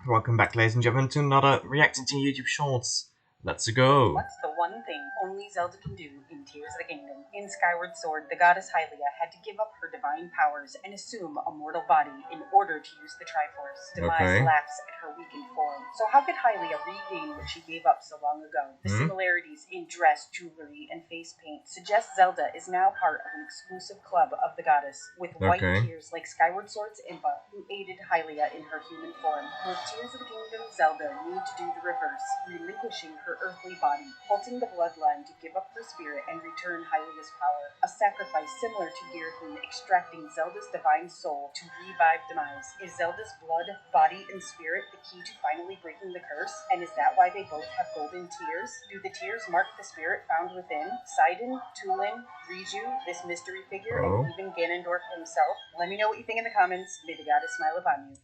Welcome back, ladies and gentlemen, to another reacting to YouTube Shorts. Let's go. What's the one thing only Zelda can do in Tears of the Kingdom? In Skyward Sword, the goddess Hylia had to give up her divine powers and assume a mortal body in order to use the Triforce. Demise laughs at her weakened form. So how could Hylia regain what she gave up so long ago? The similarities in dress, jewelry, and face paint suggest Zelda is now part of an exclusive club of the goddess, with white tears like Skyward Sword's Impa, who aided Hylia in her human form. With Tears of the Kingdom, Zelda need to do the reverse, relinquishing her earthly body, halting the bloodline to give up her spirit and return Hylia's power. A sacrifice similar to Girahim extracting Zelda's divine soul to revive Demise. Is Zelda's blood, body, and spirit the key to finally breaking the curse? And is that why they both have golden tears? Do the tears mark the spirit found within? Sidon, Tulin, Riju, this mystery figure, and even Ganondorf himself? Let me know what you think in the comments. May the goddess smile upon you.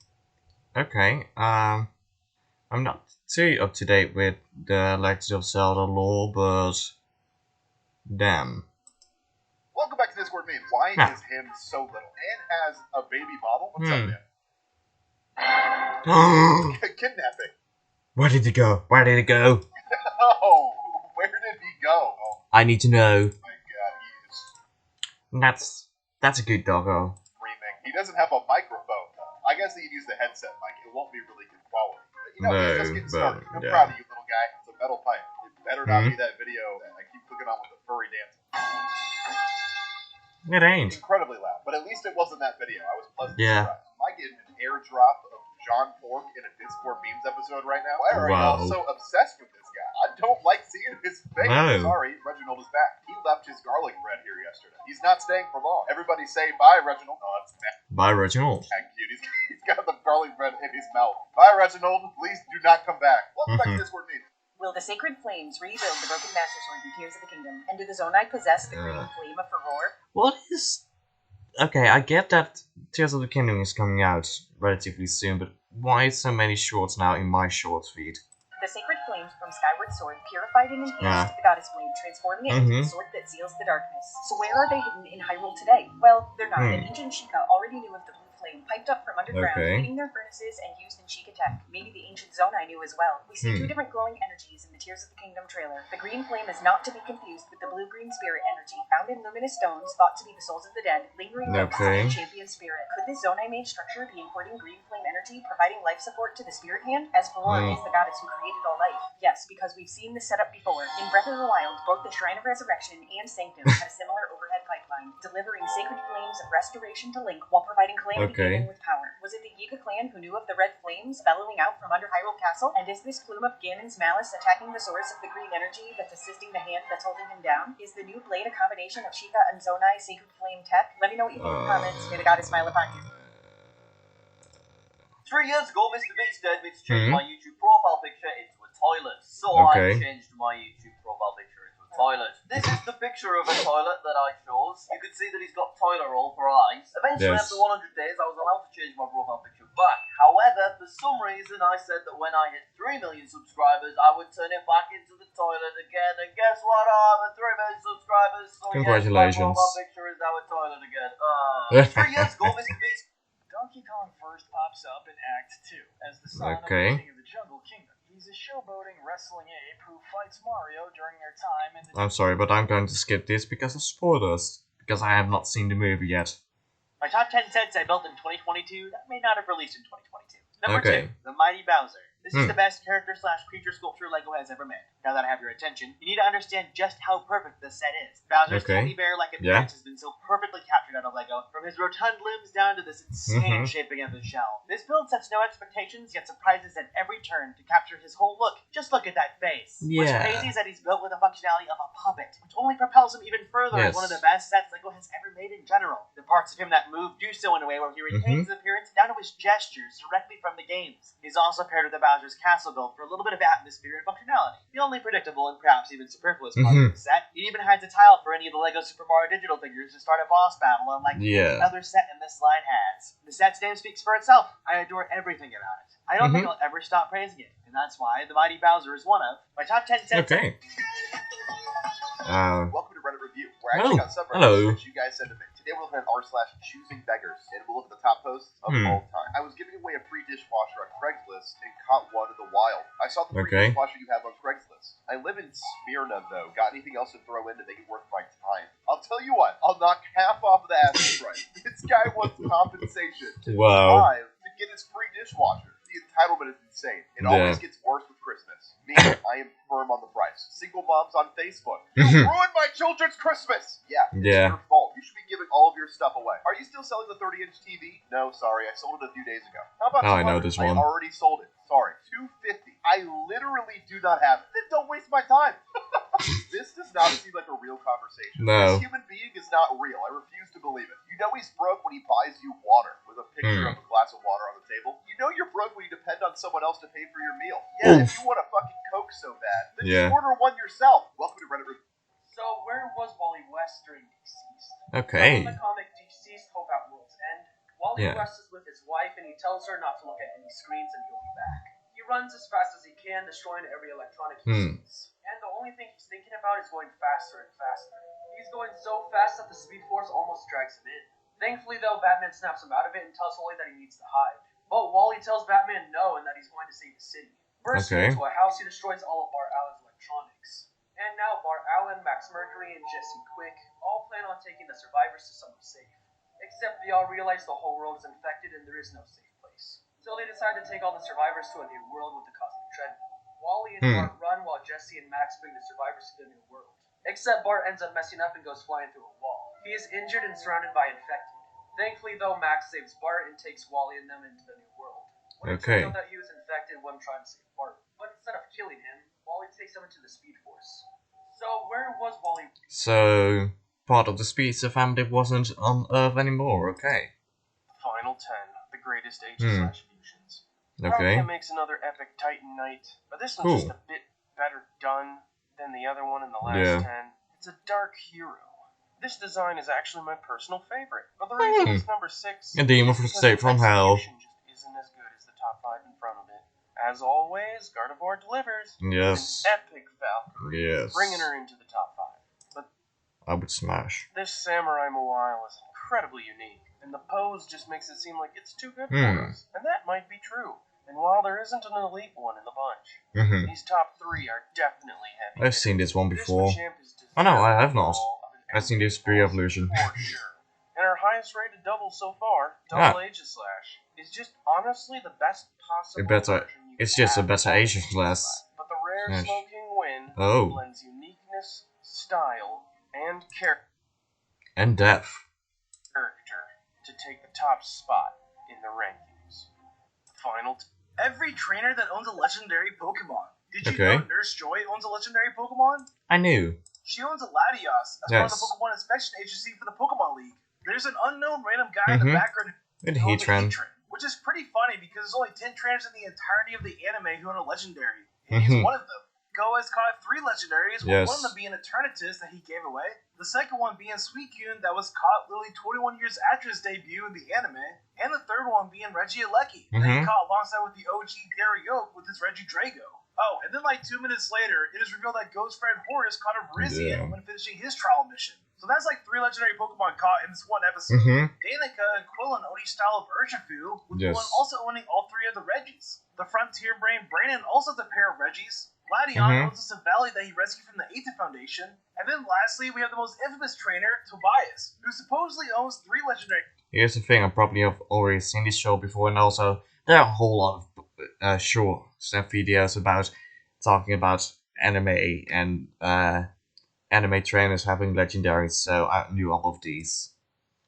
Okay, I'm not too up to date with the Legend of Zelda lore, but damn. Welcome back to Discord Memes. Why is him so little? And has a baby bottle? What's up, man? Kidnapping. Where did he go? Where did he go? Oh, where did he go? Oh, I need to know. my God, he is That's a good doggo. screaming. He doesn't have a microphone. I guess that you'd use the headset mic. It won't be really good quality. But, you know, he's just getting started. I'm proud of you, little guy. It's a metal pipe. It better not be that video I keep clicking on with the furry dancing. It ain't. Incredibly loud, but at least it wasn't that video. I was pleasantly surprised. Am I getting an airdrop of John Pork in a Discord Memes episode right now? Why are y'all so obsessed with this guy? I don't like seeing his face. Sorry, Reginald is back. He left his garlic bread here yesterday. He's not staying for long. Everybody say bye, Reginald. Oh, that's bye, Reginald. Cute. He's got the garlic bread in his mouth. Bye, Reginald. Please do not come back. Welcome back to Discord Memes. Will the Sacred Flames rebuild the Broken Master Sword in Tears of the Kingdom? And do the Zonai possess the Green Flame of Furore? What is... Okay, I get that Tears of the Kingdom is coming out relatively soon, but why so many shorts now in my shorts feed? The Sacred Flames from Skyward Sword purified and enhanced the Goddess Blade, transforming it into the sword that seals the darkness. So where are they hidden in Hyrule today? Well, they're not. And ancient Sheikah already knew of the blue flame piped up from underground, heating their furnaces and used in Sheikah tech. Maybe the ancient Zonai knew as well. We see two different glowing energies in the Tears of the Kingdom trailer. The green flame is not to be confused with the blue-green spirit energy found in luminous stones thought to be the souls of the dead, lingering like the champion spirit. Could this Zonai made structure be importing green flame energy, providing life support to the spirit hand, as Furore is the goddess who created all life? Yes, because we've seen this setup before. In Breath of the Wild, both the Shrine of Resurrection and Sanctum had a similar overhead pipeline, delivering sacred flames of restoration to Link while providing Calamity Ganon with power. Was it the Yiga clan who knew of the red flames bellowing out from under Hyrule Castle? And is this plume of Ganon's malice attacking the source of the green energy that's assisting the hand that's holding him down? Is the new blade a combination of Sheikah and Zonai sacred flame tech? Let me know what you think in the comments. May the goddess smile upon you. 3 years ago, Mr. Beast dared me to change my YouTube profile picture into a toilet. So I changed my YouTube profile picture into a toilet. This is the picture of a toilet that I chose. You can see that he's got toilet roll for eyes. Eventually, after 100 days, I was allowed to change my profile picture back. However, for some reason, I said that when I hit 3 million subscribers, I would turn it back into the toilet again. And guess what? I'm at 3 million subscribers. So congratulations. Yes, my profile picture is now a toilet again. 3 years ago, Mr. Beast. Donkey Kong first pops up in Act 2 as the son of the King of the Jungle Kingdom. He's a showboating wrestling ape who fights Mario during their time in the... I'm sorry, but I'm going to skip this because of spoilers, because I have not seen the movie yet. My top 10 sets I built in 2022 that may not have released in 2022. Number 2, the Mighty Bowser. This is the best character/creature sculpture LEGO has ever made. Now that I have your attention, you need to understand just how perfect this set is. Bowser's teddy bear-like appearance has been so perfectly captured out of LEGO, from his rotund limbs down to this insane shaping of his shell. This build sets no expectations, yet surprises at every turn to capture his whole look. Just look at that face. What's crazy is that he's built with the functionality of a puppet, which only propels him even further as one of the best sets LEGO has ever made in general. The parts of him that move do so in a way where he retains his appearance down to his gestures directly from the games. He's also paired with the Bowser's castle build for a little bit of atmosphere and functionality. The only predictable and perhaps even superfluous part of the set, it even hides a tile for any of the LEGO Super Mario digital figures to start a boss battle, unlike any other set in this line has. The set's name speaks for itself. I adore everything about it. I don't think I'll ever stop praising it, and that's why the Mighty Bowser is one of my top 10 sets. Welcome to Reddit Review, where I actually got some Reddit that you guys sent to me. Today we're looking at r/choosingbeggars, and we'll look at the top posts of all time. I was giving away a free dishwasher on Craigslist and caught one in the wild. I saw the free dishwasher you have on Craigslist. I live in Smyrna, though. Got anything else to throw in to make it worth my time? I'll tell you what, I'll knock half off of the asking price. This guy wants compensation to drive to get his free dishwasher. The entitlement is insane. It always gets worse with Christmas. Me, I am firm on the price. Single moms on Facebook. You ruined my children's Christmas! Yeah, it's your fault. You should be giving all of your stuff away. Are you still selling the 30-inch TV? No, sorry. I sold it a few days ago. How about I know this one. I already sold it. Sorry. $250. I literally do not have it. Then don't waste my time. This does not seem like a real conversation. No. This human being is not real. I refuse to believe it. You know he's broke when he buys you water with a picture of a glass of water on the table. You know you're broke when you depend on someone else to pay for your meal. Yeah, if you want a fucking Coke so bad, then just order one yourself. Welcome to Reddit Review. So, where was Wally West during Deceased? Okay. In the comic Deceased, Hope at World's End, Wally West is with his wife and he tells her not to look at any screens and he'll be back. He runs as fast as he can, destroying every electronic he sees. And the only thing he's thinking about is going faster and faster. He's going so fast that the Speed Force almost drags him in. Thankfully, though, Batman snaps him out of it and tells Wally that he needs to hide. But Wally tells Batman no and that he's going to save the city. Bursting into a house, he destroys all of Bart Allen's electronics. And now Bart Allen, Max Mercury, and Jesse Quick all plan on taking the survivors to somewhere safe. Except they all realize the whole world is infected and there is no safe place. So they decide to take all the survivors to a new world with the Cosmic Treadmill. Wally and Bart run while Jesse and Max bring the survivors to the new world. Except Bart ends up messing up and goes flying through a wall. He is injured and surrounded by infected. Thankfully, though, Max saves Bart and takes Wally and them into the new world. When it turns out that he was infected when trying to save Bart. But instead of killing him, Wally takes him into the Speed Force. So, where was Wally? So, part of the Speedster family wasn't on Earth anymore, okay. Final 10, the greatest Ages/Fusions. Okay. It makes another epic Titan Knight, but this one's just a bit better done than the other one in the last 10. It's a dark hero. This design is actually my personal favorite, but the reason it's number 6 a demon from Escape from Hell. Just isn't as good as the top 5 in front of it. As always, Gardevoir delivers. Yes. An epic Valkyrie. Yes. Bringing her into the top 5. But I would smash. this Samurai Mawile is incredibly unique, and the pose just makes it seem like it's too good for us. And that might be true. And while there isn't an elite one in the bunch, these top 3 are definitely heavy. I've seen this one before. Oh no, I have not. I've seen this pre-evolution. For sure. And our highest rated double so far, Double Aegislash, is just honestly the best possible version you it's can just a have better of Aegislash. But the rare Smoke King win blends uniqueness, style, and character And death. to take the top spot in the rankings. Final Every trainer that owns a legendary Pokemon. Did you know Nurse Joy owns a legendary Pokemon? I knew. She owns a Latios as part of the Pokemon Inspection Agency for the Pokemon League. There's an unknown random guy in the background who owns a Heatran, which is pretty funny because there's only 10 trainers in the entirety of the anime who own a legendary. And he's one of them. Go has caught 3 legendaries, with one of them being Eternatus that he gave away. The second one being Suicune that was caught literally 21 years after his debut in the anime. And the third one being Regieleki that he caught alongside with the OG Gary Oak with his Regidrago. Oh, and then like 2 minutes later, it is revealed that Ghost friend Horus caught a Virizion when finishing his trial mission. So that's like 3 legendary Pokemon caught in this one episode. Danica and Quillen own each style of Urshifu, with Quillen also owning all 3 of the Regis. The Frontier Brain Brandon also has a pair of Regis. Latios owns a Savali that he rescued from the Aether Foundation. And then lastly, we have the most infamous trainer, Tobias, who supposedly owns 3 legendary... Here's the thing, I probably have already seen this show before, and also there are a whole lot of shorts and videos about talking about anime and anime trainers having legendaries, so I knew all of these.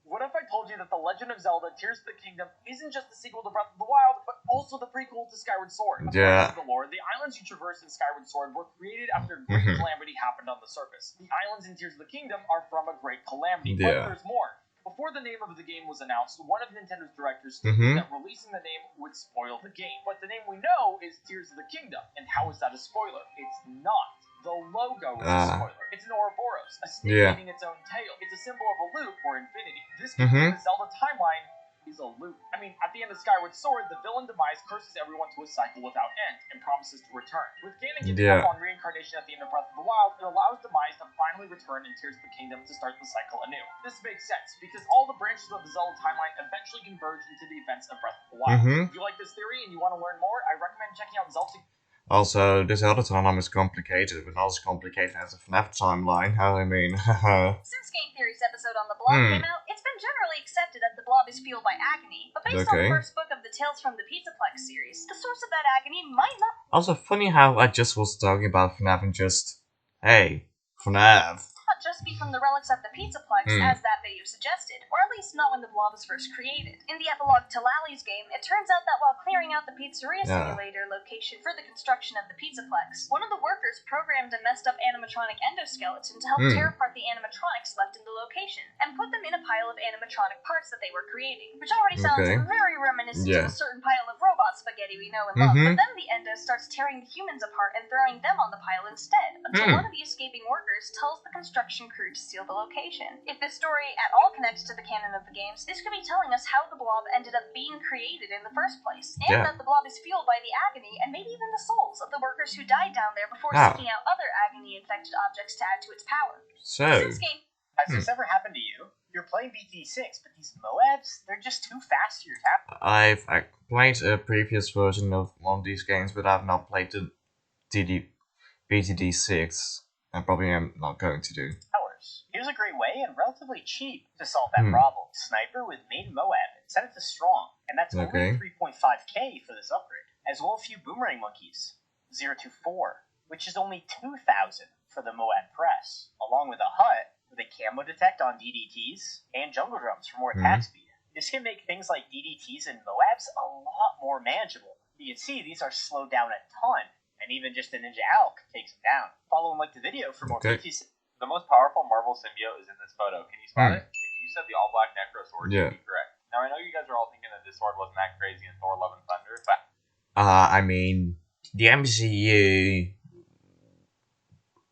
What if I told you that The Legend of Zelda Tears of the Kingdom isn't just the sequel to Breath of the Wild, but also the prequel to Skyward Sword? Yeah. According to the lore, the islands you traverse in Skyward Sword were created after a great calamity happened on the surface. The islands in Tears of the Kingdom are from a great calamity, but there's more. Before the name of the game was announced, one of Nintendo's directors stated that releasing the name would spoil the game. But the name we know is Tears of the Kingdom, and how is that a spoiler? It's not. The logo is a spoiler. It's an Ouroboros, a snake eating its own tail. It's a symbol of a loop or infinity. This game, the Zelda timeline, He's a loot. I mean, at the end of Skyward Sword, the villain Demise curses everyone to a cycle without end and promises to return. With Ganon giving up on reincarnation at the end of Breath of the Wild, it allows Demise to finally return in Tears of the Kingdom to start the cycle anew. This makes sense, because all the branches of the Zelda timeline eventually converge into the events of Breath of the Wild. If you like this theory and you want to learn more, I recommend checking out Zelda. Also, this other timeline is complicated, but not as complicated as a FNAF timeline. I mean, Since Game Theory's episode on the Blob came out, it's been generally accepted that the Blob is fueled by agony, but based on the first book of the Tales from the Pizzaplex series, the source of that agony might not. Also, funny how I just was talking about FNAF and just, hey, FNAF. Not just be from the relics of the Pizzaplex, as that video suggested, or at least not when the Blob was first created. In the epilogue to Lally's game, it turns out that while clearing out the pizzeria simulator location for the construction of the Pizzaplex, one of the workers programmed a messed up animatronic endoskeleton to help tear apart the animatronics left in the location, and put them in a pile of animatronic parts that they were creating, which already sounds very reminiscent to a certain pile of robot spaghetti we know and love, but then the Endo starts tearing the humans apart and throwing them on the pile instead, until one of the escaping workers tells the construction crew to seal the location. If this story at all connects to the canon of the games, this could be telling us how the Blob ended up being created in the first place, and that the Blob is fueled by the agony and maybe even the souls of the workers who died down there before seeking out other agony-infected objects to add to its power. So, has this ever happened to you? You're playing BT6, but these Moabs, they're just too fast for your tap. I've played a previous version of one of these games, but I've not played the BTD6, and probably am not going to do. Here's a great way and relatively cheap to solve that problem. Sniper with main Moab and set it to strong, and that's only 3.5k for this upgrade, as well as a few boomerang monkeys, 024, which is only 2,000 for the Moab press, along with a hut with a camo detect on DDTs and jungle drums for more attack speed. This can make things like DDTs and Moabs a lot more manageable. You can see these are slowed down a ton, and even just a Ninja Alk takes them down. Follow and like the video for more BT6. The most powerful Marvel symbiote is in this photo. Can you spot it? If you said the all-black Necro sword, you'd be correct. Now, I know you guys are all thinking that this sword wasn't that crazy in Thor Love and Thunder, but... I mean, the MCU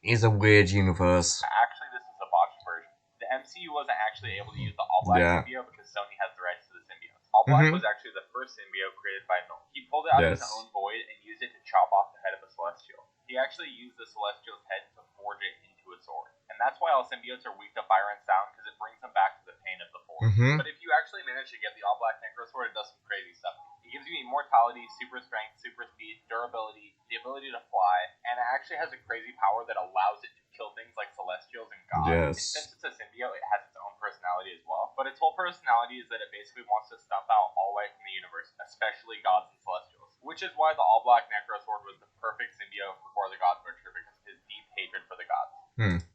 is a weird universe. Actually, this is a botched version. The MCU wasn't actually able to use the all-black symbiote because Sony has the rights to the symbiote. All-black was actually the first symbiote created by Nolan. He pulled it out of his own void and used it to chop off the head of a Celestial. He actually used the Celestial's head to forge it into a sword. And that's why all symbiotes are weak to fire and sound, because it brings them back to the pain of the forge. But if you actually manage to get the all-black Necro sword, it does some crazy stuff. It gives you immortality, super strength, super speed, durability, the ability to fly, and it actually has a crazy power that allows it to kill things like Celestials and gods. Since it's a symbiote, it has its own personality as well. But its whole personality is that it basically wants to snuff out all life in the universe, especially gods and Celestials. Which is why the all-black Necro sword was the perfect symbiote for the God Butcher, because of his deep hatred for the gods.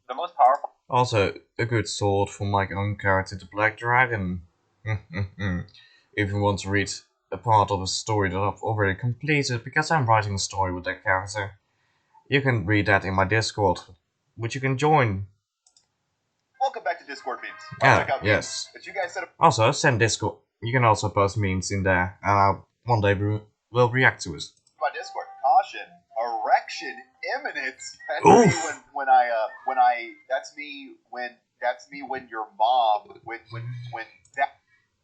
The most powerful... Also, a good sword for my own character, the Black Dragon. If you want to read a part of a story that I've already completed, because I'm writing a story with that character, you can read that in my Discord, which you can join. Welcome back to Discord memes. Yes. But you guys said also, send Discord. You can also post memes in there, and one day we'll react to it. My Discord. Caution. Erection imminent. That's me when your mom when that.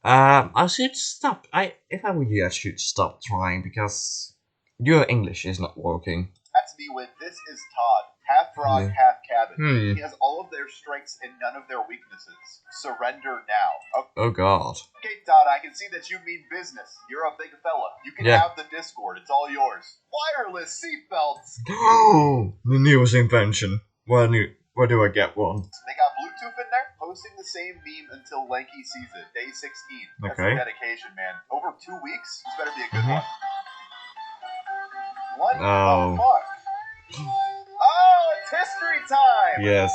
I should stop. If I were you, I should stop trying because your English is not working. That's me when this is Todd, half frog, half cabin. He has all of their strengths and none of their weaknesses. Surrender now. Okay. Oh God. Okay, Todd, I can see that you mean business. You're a big fella. You can have the Discord. It's all yours. Wireless seatbelts. Oh, the newest invention. Where do I get one? They got Bluetooth in there. Posting the same meme until Lanky sees it. Day 16. That's a dedication, man. Over 2 weeks. This better be a good one. What the fuck? Oh, it's history time! Yes.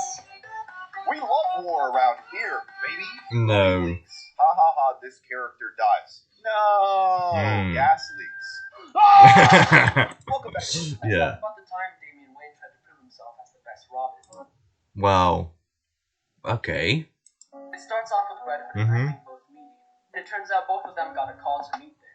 We love war around here, baby. No. Ha ha ha, this character dies. No! Gas leaks. Welcome back. Yeah. About the time Damian Wayne tried to prove himself as the best Robin. Wow. Okay. It starts off with Redford and both meeting. And it turns out both of them got a call to meet there.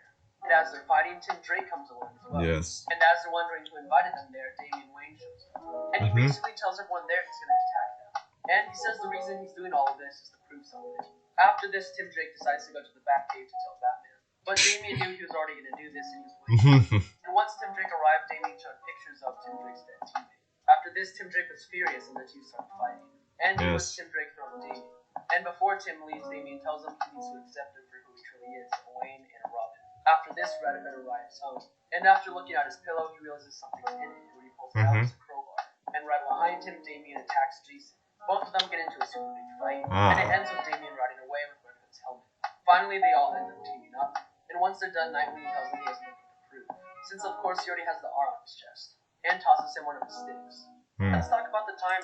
And as they're fighting, Tim Drake comes along as well. Yes. And as they're wondering who invited them there, Damian Wayne shows up. And he basically tells everyone there he's going to attack them. And he says the reason he's doing all of this is to prove something. After this, Tim Drake decides to go to the Batcave to tell Batman. But Damian knew he was already going to do this, and he was waiting. And once Tim Drake arrived, Damian showed pictures of Tim Drake's dead teammate. After this, Tim Drake was furious, and the two started fighting. And it was Tim Drake throwing Damian. And before Tim leaves, Damian tells him he needs to accept him for who he truly is, a Wayne and a Robin. After this, Red Hood arrives home. And after looking at his pillow, he realizes something's in it, and when he pulls it out, it's a crowbar. And right behind him, Damian attacks Jason. Both of them get into a super big fight, and it ends with Damian riding away with Red Hood's helmet. Finally, they all end up teaming up, and once they're done, Nightwing tells him he has nothing to prove, since of course he already has the R on his chest, and tosses him one of his sticks. Let's talk about the time.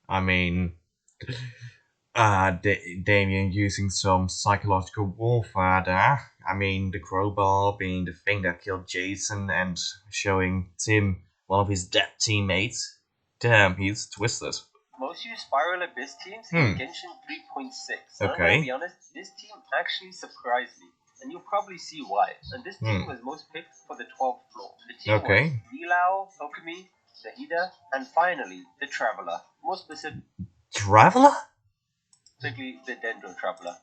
I mean, Damian using some psychological warfare there. I mean, the crowbar being the thing that killed Jason, and showing Tim one of his dead teammates. Damn, he's twisted. Most used Spiral Abyss teams in Genshin 3.6. And I'm gonna be honest, this team actually surprised me. And you'll probably see why. And this team was most picked for the 12th floor. The team was Nilau, Okami, Zahida, and finally, the Traveler. More specific... Traveler? Specifically, the Dendro Traveler.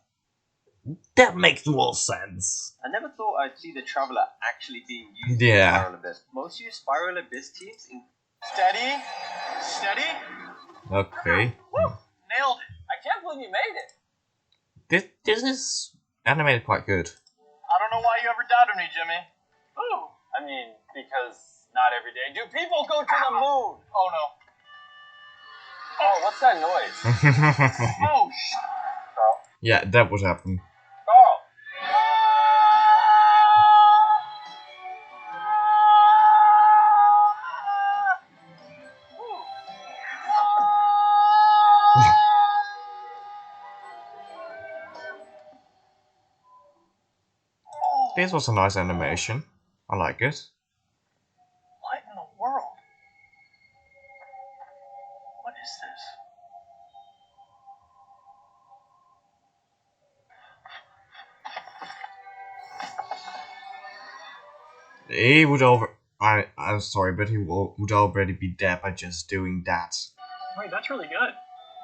That makes more sense. I never thought I'd see the Traveler actually being used in Spiral Abyss. Most used Spiral Abyss teams in... Steady. Steady. Okay. Woo! Nailed it. I can't believe you made it. This is animated quite good. I don't know why you ever doubted me, Jimmy. Ooh. I mean, because not every day do people go to the moon. Oh, no. Oh, what's that noise? Oh, Carl? Yeah, that would happen. Carl! This was a nice animation. I like it. What in the world? What is this? He would I'm sorry, but he would already be dead by just doing that. Wait, that's really good.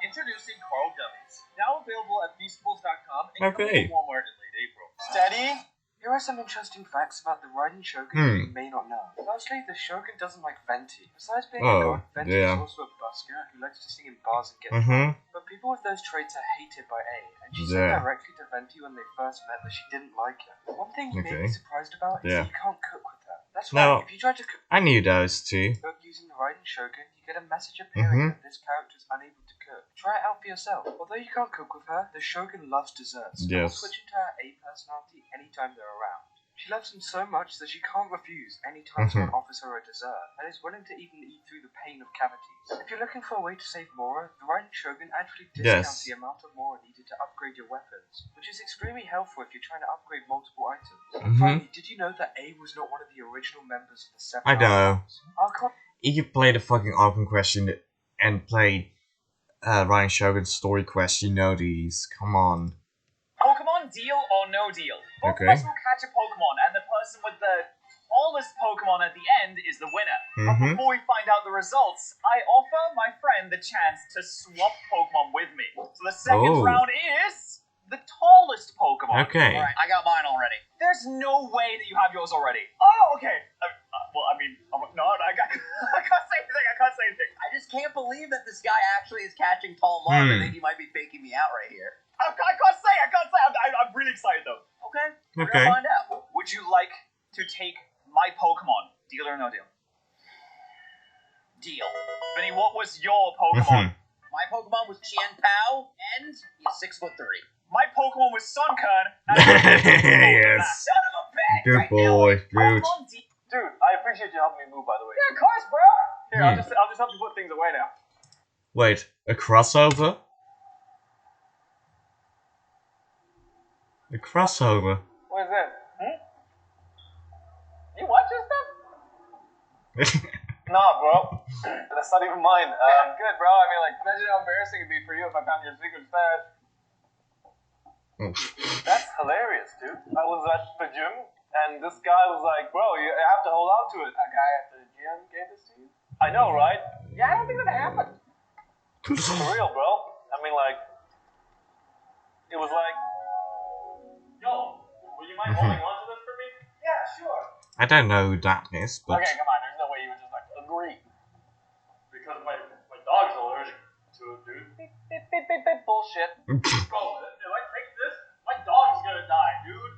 Introducing Carl Gummies. Now available at Feastables.com and coming to Walmart in late April. Steady. Here are some interesting facts about the Raiden Shogun you may not know. Firstly, the Shogun doesn't like Venti. Besides being a god, Venti is also a busker who likes to sing in bars and get drunk. But people with those traits are hated by A, and she said directly to Venti when they first met that she didn't like her. One thing you may be surprised about is that you can't cook with her. That's right, if you try to cook I knew those too. using the Raiden Shogun, you get a message appearing that this character is unable to cook. Try it out for yourself. Although you can't cook with her, the Shogun loves desserts. Yes. Switch into her A personality anytime they're around. She loves them so much that she can't refuse any time someone offers her a dessert, and is willing to even eat through the pain of cavities. If you're looking for a way to save Mora, the Raiden Shogun actually discounts the amount of Mora needed to upgrade your weapons, which is extremely helpful if you're trying to upgrade multiple items. And finally, did you know that A was not one of the original members of the Seven I know. Archon? If you play the fucking Archon question and play Raiden Shogun's story quest, you know these. Come on. Pokemon Deal or No Deal. Both of us will catch a Pokemon, and the person with the tallest Pokemon at the end is the winner. But before we find out the results, I offer my friend the chance to swap Pokemon with me. So the second round is the tallest Pokemon. Okay. Alright, I got mine already. There's no way that you have yours already. Oh, okay. Well, I mean, no, I can't say anything. I can't say anything. I just can't believe that this guy actually is catching Tall Mark. I think he might be faking me out right here. I can't say. I'm really excited though. Okay. We're gonna find out. Would you like to take my Pokemon? Deal or no deal? Deal. Vinny, what was your Pokemon? My Pokemon was Qian Pao, and he's 6'3". My Pokemon was Sunkern. Yes. Son of a bitch. Good boy. Good. Dude, I appreciate you helping me move, by the way. Yeah, of course, bro. Here, I'll just help you put things away now. Wait, a crossover? A crossover? What is that? You watch this stuff? Nah, bro. That's not even mine. Good, bro. I mean, like, imagine how embarrassing it'd be for you if I found your secret stash. That's hilarious, dude. I was at the gym, and this guy was like, bro, you have to hold on to it. A guy at the gym gave this to you? I know, right? Yeah, I don't think that happened. For real, bro. I mean, like, It was like, yo, would you mind holding on to this for me? Yeah, sure. I don't know who that is, but... Okay, come on, there's no way you would just like agree. Because my dog's allergic to it, dude. Beep, beep, beep, beep, beep. Bullshit. Bro, if I take this, my dog's gonna die, dude.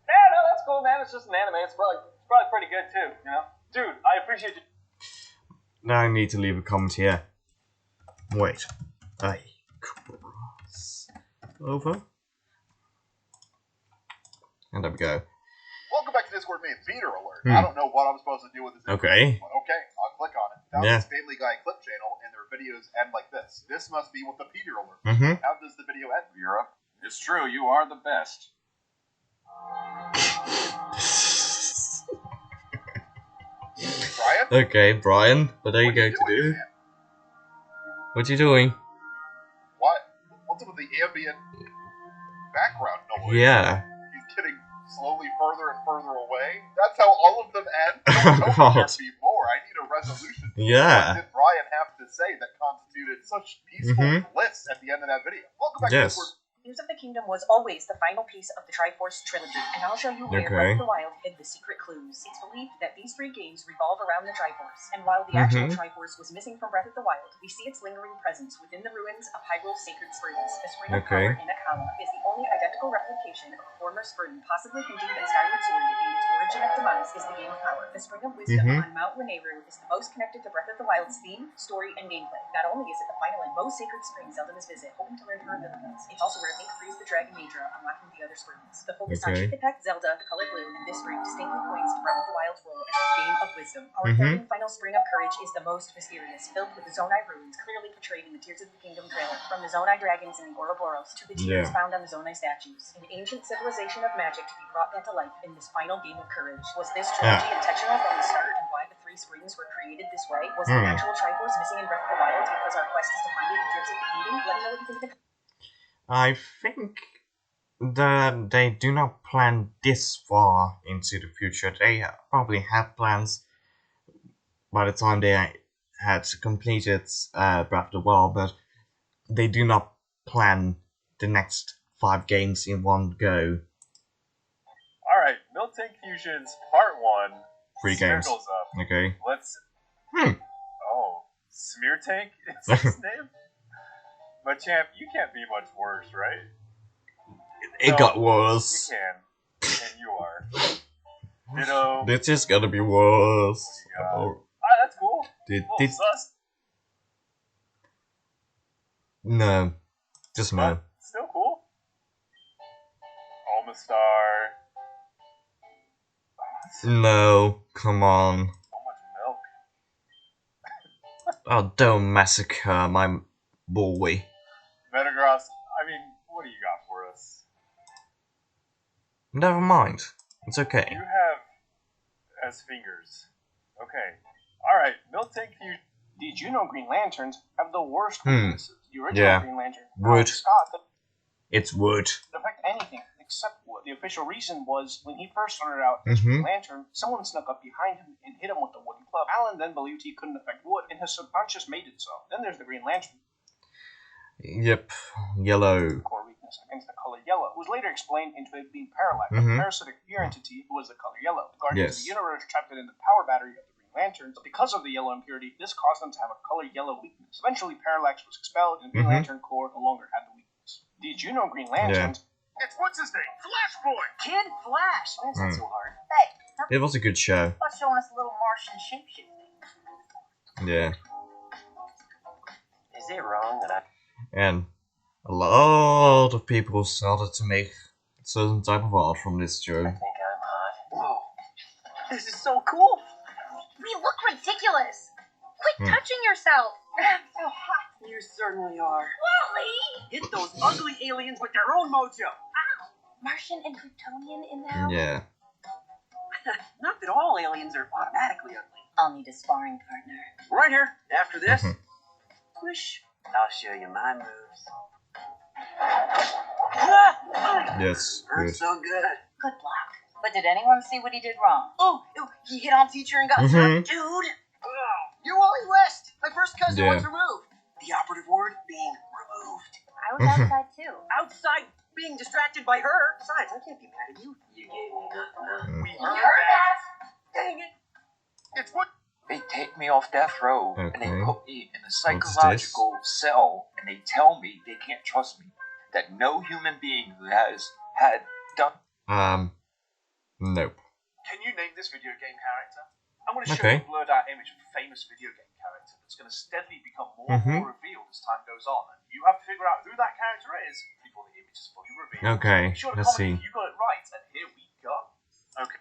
Yeah, no, that's cool, man. It's just an anime. It's probably pretty good too, you know? Dude, I appreciate you. Now I need to leave a comment here. Wait. I cross over. And there we go. Welcome back to Discord main feeder alert. I don't know what I'm supposed to do with this. Okay. Okay, I'll click on it. Found this Family Guy clip channel, and their videos end like this. This must be what the feeder alert. How does the video end, Vera? It's true, you are the best. Brian? Okay, Brian, what are you going to do? What you doing? What? What's up with the ambient background noise? Yeah. He's getting slowly further and further away. That's how all of them end? Don't there be more. I need a resolution. Yeah. What did Brian have to say that constituted such peaceful bliss at the end of that video? Welcome back to Discord. Tears of the Kingdom was always the final piece of the Triforce trilogy, and I'll show you where Breath of the Wild hid the secret clues. It's believed that these 3 games revolve around the Triforce, and while the actual Triforce was missing from Breath of the Wild, we see its lingering presence within the ruins of Hyrule's Sacred Springs. The Spring of Power in Akala is the only identical replication of a former spring possibly hinting that Skyward Sword and its origin of demise is the Game of Power. The Spring of Wisdom on Mount Lanayru is the most connected to Breath of the Wild's theme, story, and gameplay. Not only is it the final and most sacred spring Zelda must visit, hoping to learn her abilities, it's also where Link frees the dragon Maedra, unlocking the other springs. The focus on Chickapek, Zelda, the color blue, and this spring distinctly points to Breath of the Wild's role as the game of wisdom. Our third and final Spring of Courage is the most mysterious, filled with the Zonai ruins, clearly portrayed in the Tears of the Kingdom trailer. From the Zonai dragons and the Ouroboros to the tears found on the Zonai statues. An ancient civilization of magic to be brought back to life in this final game of courage. Was this trilogy intentional from the start, and why the 3 springs were created this way? Was the actual Triforce missing in Breath of the Wild because our quest is to find it in Tears of the Kingdom? Let me know what you think of the... I think that they do not plan this far into the future. They probably have plans by the time they had completed Breath of the Wild, but they do not plan the next 5 games in one go. Alright, Milk Tank Fusions Part 1. 3 games. Circles up. Okay. Let's... Oh, Smear Tank is his name? But champ, you can't be much worse, right? It got worse. You can. And you are. You know... This is gonna be worse. Alright, that's cool. Sus. No. Just no. Still cool. Omastar. No. Come on. So much milk. Oh, don't massacre my boy. Metagross, I mean, what do you got for us? Never mind. It's okay. You have as fingers. Okay. Alright, Milk Tank Fusion. Did you know Green Lanterns have the worst weaknesses? The original Green Lantern, wood. Scott, it's wood. It affect anything except wood. The official reason was when he first started out as Green Lantern, someone snuck up behind him and hit him with a wooden club. Alan then believed he couldn't affect wood, and his subconscious made it so. Then there's the Green Lantern. Yep, yellow. Core weakness against the color yellow. It was later explained into it being Parallax, a parasitic fear entity who was the color yellow. The Guardians of the Universe trapped it in the power battery of the Green Lantern. Because of the yellow impurity, this caused them to have a color yellow weakness. Eventually, Parallax was expelled, and Green Lantern Corps no longer had the weakness. Did you know Green Lanterns? It's what's his name? Flash Boy! Kid Flash! Why is that so hard? Hey, it was a good show. what's showing us a little Martian shapeshifting? Yeah. Is it wrong that I... And a lot of people started to make a certain type of art from this show. I think I'm hot. Whoa. This is so cool! We look ridiculous! Quit touching yourself! I'm so hot! You certainly are. Wally! Hit those ugly aliens with their own mojo! Ow! Martian and Kryptonian in the house? Yeah. Not that all aliens are automatically ugly. I'll need a sparring partner. Right here, after this. Push. I'll show you my moves. Yes, good. So good. Good block. But did anyone see what he did wrong? Oh, he hit on teacher and got hurt. Dude! You're Wally West! My first cousin was removed. The operative word being removed. I was outside too. Outside being distracted by her. Besides, I can't be mad at you. You gave me nothing. We heard that. Dang it. It's what they take me off death row and they put me in a psychological cell and they tell me they can't trust me. That no human being who has had done. Nope. Can you name this video game character? I'm going to show you a blurred out image of a famous video game character that's going to steadily become more and more revealed as time goes on. And you have to figure out who that character is before the image is fully revealed. Okay, sure let's see. You got it right, and here we go. Okay.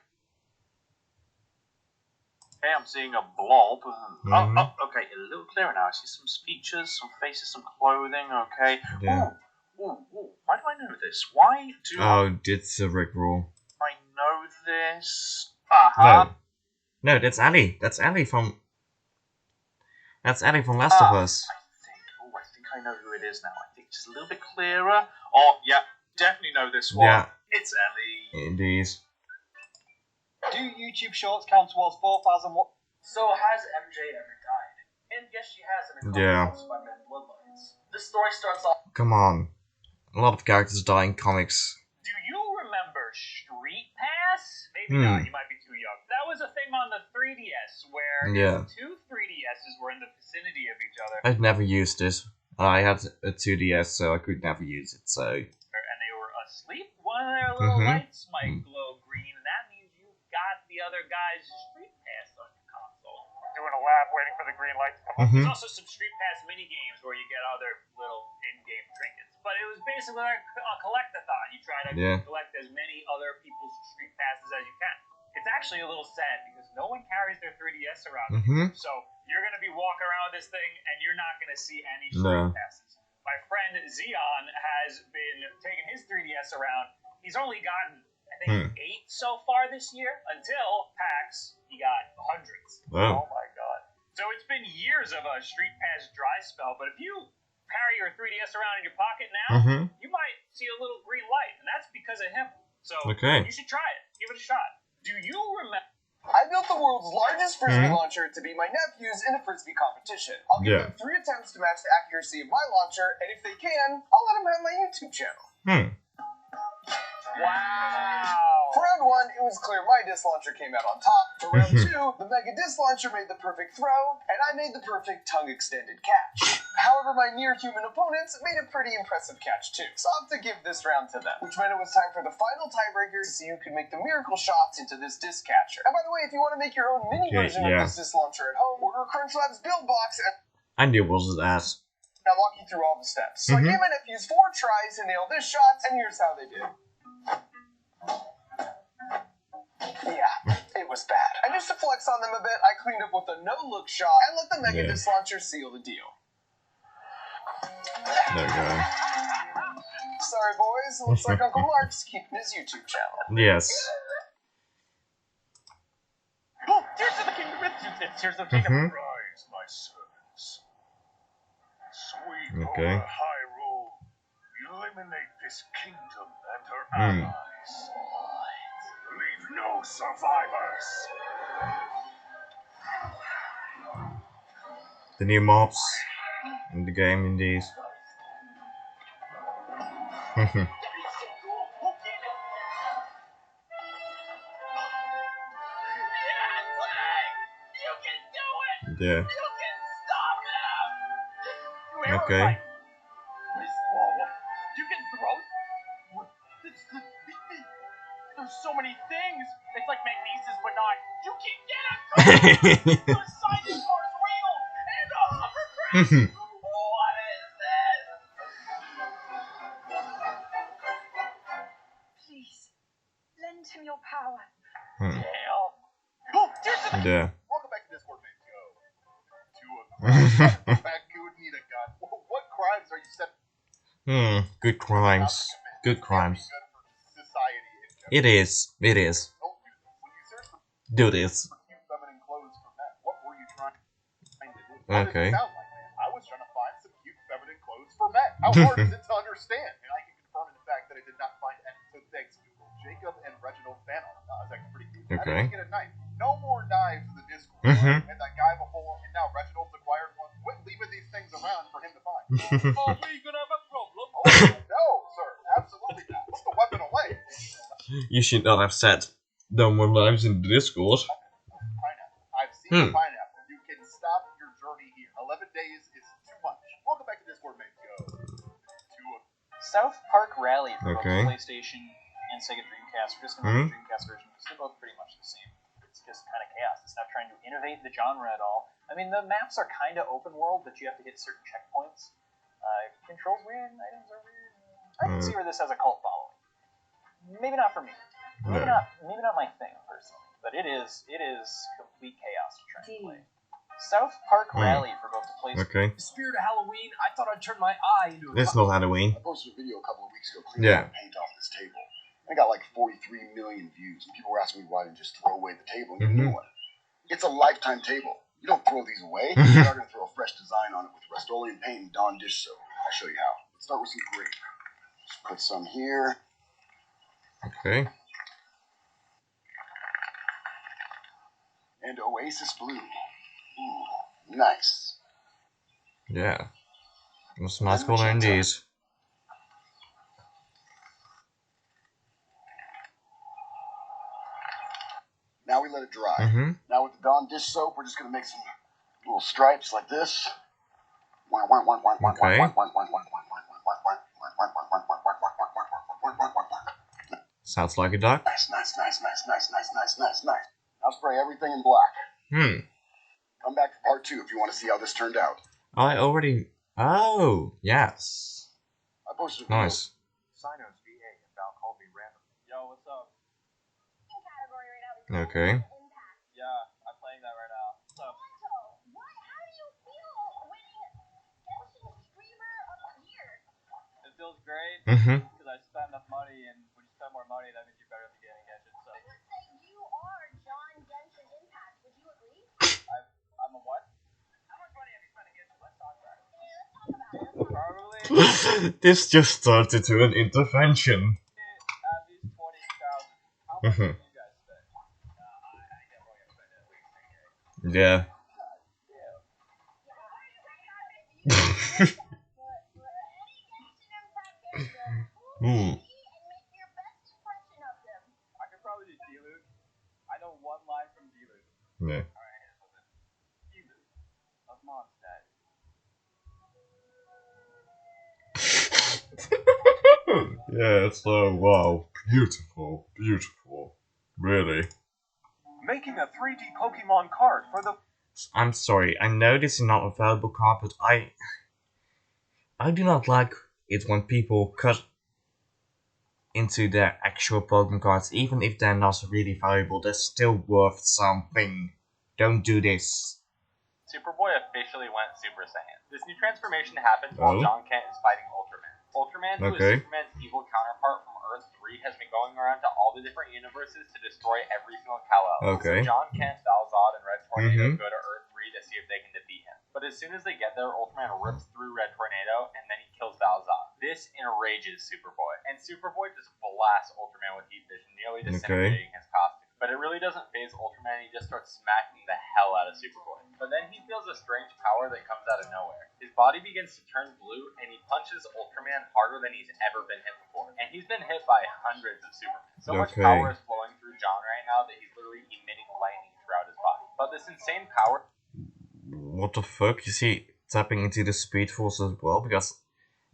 Okay, I'm seeing a blob. Okay, a little clearer now. I see some features, some faces, some clothing. Okay. Yeah. Ooh. Why do I know this? Why do it's a Rickroll. I know this? No, that's Ellie. That's Ellie from Last of Us. I think I know who it is now. I think it's a little bit clearer. Oh, yeah, definitely know this one. Yeah. It's Ellie. Indeed. Do YouTube Shorts count towards 4,000? So has MJ ever died? And yes, she has in a comic by Men Bloodlines. This story starts off. Come on, a lot of characters die in comics. Do you remember Street Pass? Maybe not. You might be too young. That was a thing on the 3DS where two 3DSs were in the vicinity of each other. I've never used it. I had a 2DS, so I could never use it. So. And they were asleep. One of their little lights might glow green, and that means you got the other guy's Street Pass on your console. Doing a lab, waiting for the green light to come on. There's also some Street Pass mini games where you get other little in-game trinkets. But it was basically like a collect-a-thon. You try to collect as many other people's Street Passes as you can. It's actually a little sad because no one carries their 3DS around anymore. So you're going to be walking around with this thing and you're not going to see any Street Passes. My friend Zion has been taking his 3DS around. He's only gotten, I think, 8 so far this year. Until PAX, he got hundreds. Wow. Oh my god. So it's been years of a Street Pass dry spell, but if you carry your 3DS around in your pocket now, you might see a little green light, and that's because of him. So you should try it. Give it a shot. Do you remember? I built the world's largest frisbee launcher to be my nephew's in a frisbee competition. I'll give them 3 attempts to match the accuracy of my launcher, and if they can, I'll let them have my YouTube channel. Wow! For round 1, it was clear my disc launcher came out on top. For round 2, the Mega Disc Launcher made the perfect throw, and I made the perfect tongue-extended catch. However, my near-human opponents made a pretty impressive catch too, so I'll have to give this round to them. Which meant it was time for the final tiebreaker to see who could make the miracle shots into this disc catcher. And by the way, if you want to make your own mini version of this disc launcher at home, order Crunch Labs build box and I knew it was that. I'll walk you through all the steps. So I gave my nephews 4 tries to nail this shot, and here's how they did. Yeah, it was bad. And just to flex on them a bit, I cleaned up with a no-look shot and let the Mega Disc Launcher seal the deal. There you go. Sorry, boys. Looks like Uncle Mark's keeping his YouTube channel. Yes. Oh, Tears of the Kingdom. Tears of the Kingdom. Rise, my servants. Sweep over Hyrule. Eliminate this kingdom and her allies. Leave no survivors. The new mobs in the game, indeed. Yeah. Okay. You can throw. There's so many things. It's like magnesis, but not. You can get it. The science car's real and a hovercraft. What is this? Please, lend him your power. Yeah. Welcome back to Discord, mates. Go. Raccoon need a gun. What crimes are you set? Good crimes. Good crimes. It is. It is. Do this. Okay. I was trying to find some cute feminine clothes for men. How hard is it to understand? And I can confirm in fact that I did not find any. So thanks to Jacob and Reginald fan art. That's actually pretty cool. Okay. I didn't get a knife. No more knives in the Discord. And that guy before, and now Reginald's acquired one. Quit leaving these things around for him to find. Are we gonna have a problem? You should not have said no more lives in the Discord. Pineapple. I've seen pineapple. You can stop your journey here. 11 days is too much. Welcome back to Discord, mate. Go. South Park Rally for both PlayStation and Sega Dreamcast. We're just going to the Dreamcast version. They're both pretty much the same. It's just kind of chaos. It's not trying to innovate the genre at all. I mean, the maps are kind of open world, but you have to hit certain checkpoints. Controls weird, items are weird. I can see where this has a cult following. Maybe not for me. Maybe not my thing personally. But it is complete chaos to try and play. South Park Rally for both the PlayStation. Okay. The spirit of Halloween, I thought I'd turn my eye into a... It's not Halloween. I posted a video a couple of weeks ago cleaning paint off this table. I got like 43 million views, and people were asking me why I didn't just throw away the table and get a new one. It's a lifetime table. You don't throw these away. You are going to throw a fresh design on it with Rust-Oleum paint and Dawn dish soap. I'll show you how. Let's start with some grape. Just put some here. Okay. And Oasis Blue. Ooh, nice. Yeah. That's a nice color indeed. Now we let it dry. Now with the Dawn dish soap, we're just going to make some little stripes like this. Okay. Sounds like a duck. Nice. Now spray everything in black. Come back for part 2 if you want to see how this turned out. I already... Oh, yes. I posted nice. Sinos VA and Val called me random. Yo, what's up? Okay. Yeah, I'm playing that right now. What's up? How do you feel winning Genshin Streamer of the Year? It feels great because I spent enough money, and when you spend more money, that means you're better at the game in Genshin. So. I would say you are John Genshin Impact. Would you agree? I'm a what? How much money have you spent on Genshin? Let's talk about it. Yeah, let's talk about it. Probably. This just started to an intervention. At least 20,000. How much do you guys spend? I definitely gotta spend at least 10K. Yeah. I could probably do Diluc. I know one line from Diluc. Yeah. Alright, here's something. Diluc of Mondstadt. Yeah, it's wow. Beautiful. Really. Making a 3D Pokemon card for the... I'm sorry, I know this is not a valuable card, but I do not like it when people cut into their actual Pokemon cards, even if they're not really valuable, they're still worth something. Don't do this. Superboy officially went Super Saiyan. This new transformation happens while John Kent is fighting Ultraman. Ultraman, who is Superman's evil counterpart from Earth 3, has been going around to all the different universes to destroy every single Kal-El. So John Kent, Val-Zod, and Red Tornado go to Earth 3 to see if they can defeat him. But as soon as they get there, Ultraman rips through Red Tornado, and then he kills Val-Zod. This enrages Superboy, and Superboy just blasts Ultraman with heat vision, nearly disintegrating his costume. But it really doesn't faze Ultraman, he just starts smacking the hell out of Superboy. But then he feels a strange power that comes out of nowhere. His body begins to turn blue, and he punches Ultraman harder than he's ever been hit before. And he's been hit by hundreds of Supermen. So much power is flowing through John right now that he's literally emitting lightning throughout his body. But this insane power... What the fuck? Is he tapping into the Speed Force as well? Because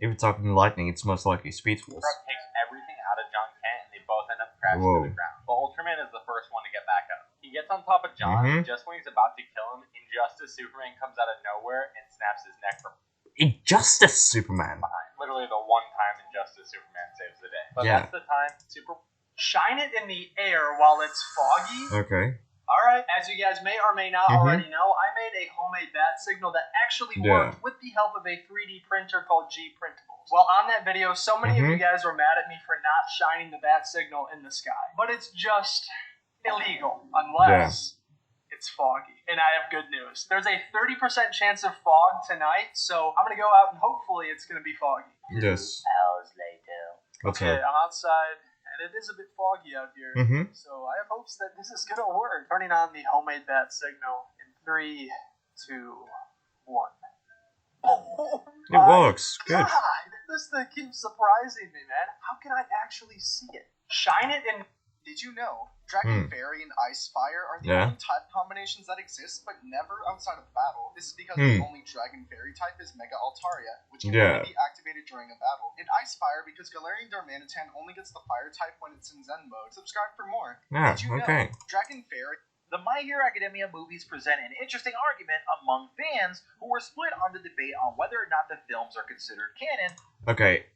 if you're talking lightning, it's most likely Speed Force. Takes everything out of John Kent, and they both end up crashing to the ground. But Ultraman is the first one to get back up. He gets on top of John, and just when he's about to kill him, Injustice Superman comes out of nowhere and snaps his neck from Injustice Superman? behind. Literally the one time Injustice Superman saves the day. But that's the time Shine it in the air while it's foggy. Okay. Alright, as you guys may or may not already know, I made a homemade bat signal that actually worked with the help of a 3D printer called G Printables. Well, on that video, so many of you guys were mad at me for not shining the bat signal in the sky. But it's just illegal, unless it's foggy. And I have good news. There's a 30% chance of fog tonight, so I'm going to go out and hopefully it's going to be foggy. Yes. 2 hours later. Okay, I'm outside. And it is a bit foggy out here, so I have hopes that this is going to work. Turning on the homemade bat signal in 3, 2, 1. Oh, it works. Good. God, this thing keeps surprising me, man. How can I actually see it? Shine it in... Did you know Dragon Fairy and Ice Fire are the only type combinations that exist, but never outside of battle? This is because the only Dragon Fairy type is Mega Altaria, which can only be activated during a battle. And Ice Fire because Galarian Darmanitan only gets the Fire type when it's in Zen mode. Subscribe for more. Did you know Dragon Fairy... The My Hero Academia movies present an interesting argument among fans who were split on the debate on whether or not the films are considered canon. Okay.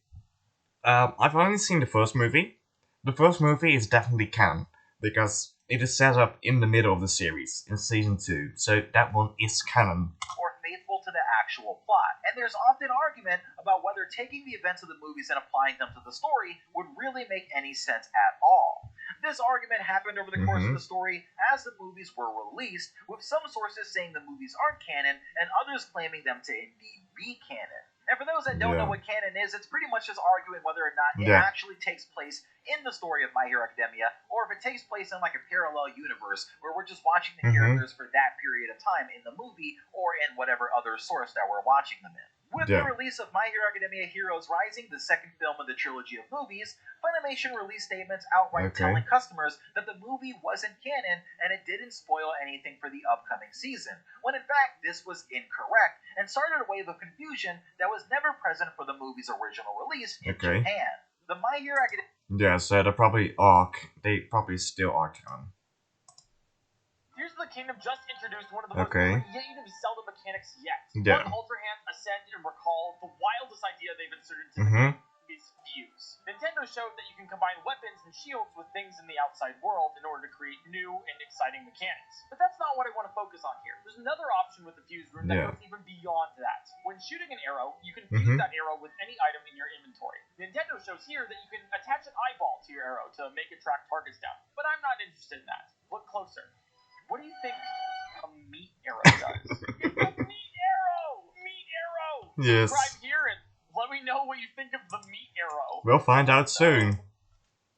I've only seen the first movie. The first movie is definitely canon, because it is set up in the middle of the series, in Season 2, so that one is canon. Or faithful to the actual plot. And there's often argument about whether taking the events of the movies and applying them to the story would really make any sense at all. This argument happened over the course of the story as the movies were released, with some sources saying the movies aren't canon, and others claiming them to indeed be canon. And for those that don't know what canon is, it's pretty much just arguing whether or not it actually takes place in the story of My Hero Academia, or if it takes place in like a parallel universe where we're just watching the characters for that period of time in the movie, or in whatever other source that we're watching them in. With the release of My Hero Academia Heroes Rising, the second film of the trilogy of movies, Funimation released statements outright telling customers that the movie wasn't canon and it didn't spoil anything for the upcoming season, when in fact this was incorrect and started a wave of confusion that was never present for the movie's original release in Japan. The My Hero Academia... Yeah, so they probably still are canon. Tears of the Kingdom just introduced one of the most creative Zelda mechanics yet. One Ultra Hand, Ascend, and Recall, the wildest idea they've inserted into the game is Fuse. Nintendo showed that you can combine weapons and shields with things in the outside world in order to create new and exciting mechanics. But that's not what I want to focus on here. There's another option with the Fuse rune that goes even beyond that. When shooting an arrow, you can fuse that arrow with any item in your inventory. Nintendo shows here that you can attach an eyeball to your arrow to make it track targets down. But I'm not interested in that. Look closer. What do you think a meat arrow does? It's a meat arrow! Meat arrow! Yes. Subscribe here and let me know what you think of the meat arrow. We'll find out soon.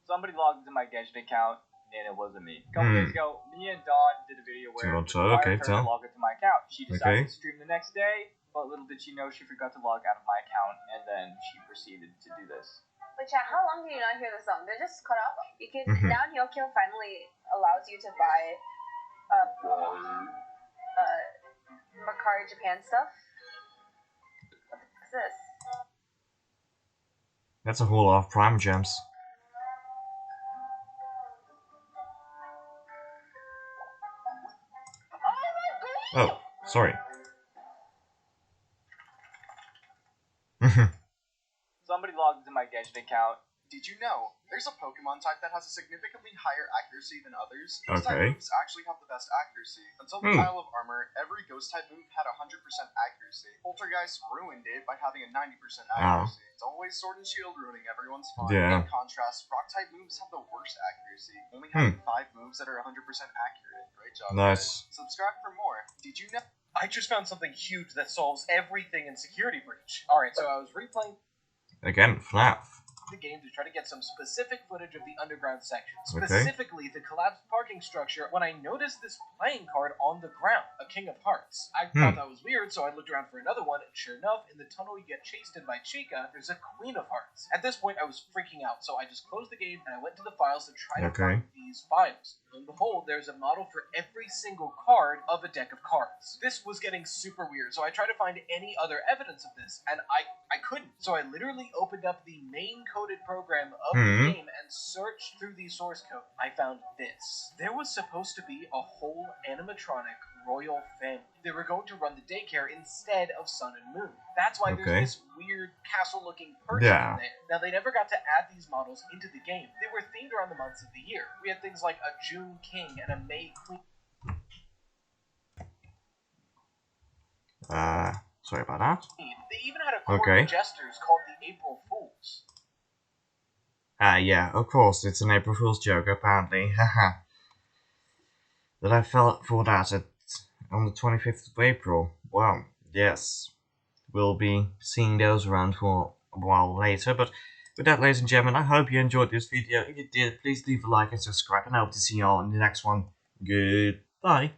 Somebody logged into my Genshin account, and it wasn't me. A couple days ago, me and Dawn did a video where I required her to log into my account. She decided to stream the next day, but little did she know she forgot to log out of my account, and then she proceeded to do this. But chat, how long do you not hear the song? They're just cut off. You can now Hyokyo finally allows you to buy Mercari Japan stuff. What the fuck is this? That's a whole lot of Prime Gems. Oh, sorry. Somebody logged into my Genshin account. Did you know there's a Pokemon type that has a significantly higher accuracy than others? These type moves actually have the best accuracy. Until the Isle of Armor, every ghost type move had 100% accuracy. Poltergeist ruined it by having a 90% accuracy. It's always Sword and Shield ruining everyone's fun. In contrast, rock type moves have the worst accuracy, only having 5 moves that are 100% accurate. Great job. Nice. Subscribe for more. Did you know? I just found something huge that solves everything in Security Breach. Alright, so I was replaying again, FNAF. The game to try to get some specific footage of the underground section, specifically the collapsed parking structure, when I noticed this playing card on the ground, a King of Hearts. I thought that was weird, so I looked around for another one, and sure enough, in the tunnel you get chased in by Chica, there's a Queen of Hearts. At this point, I was freaking out, so I just closed the game, and I went to the files to try to find these files. And behold, there's a model for every single card of a deck of cards. This was getting super weird, so I tried to find any other evidence of this, and I couldn't. So I literally opened up the main coded program of the game and searched through the source code. I found this. There was supposed to be a whole animatronic royal family. They were going to run the daycare instead of Sun and Moon. That's why there's this weird castle-looking person in there. Now, they never got to add these models into the game. They were themed around the months of the year. We had things like a June King and a May Queen. Sorry about that. They even had a court of jesters called the April Fools. Yeah, of course, it's an April Fool's joke, apparently. Haha. That I fell for that on the 25th of April. Well, yes. We'll be seeing those around for a while later, but with that, ladies and gentlemen, I hope you enjoyed this video. If you did, please leave a like and subscribe, and I hope to see you all in the next one. Goodbye.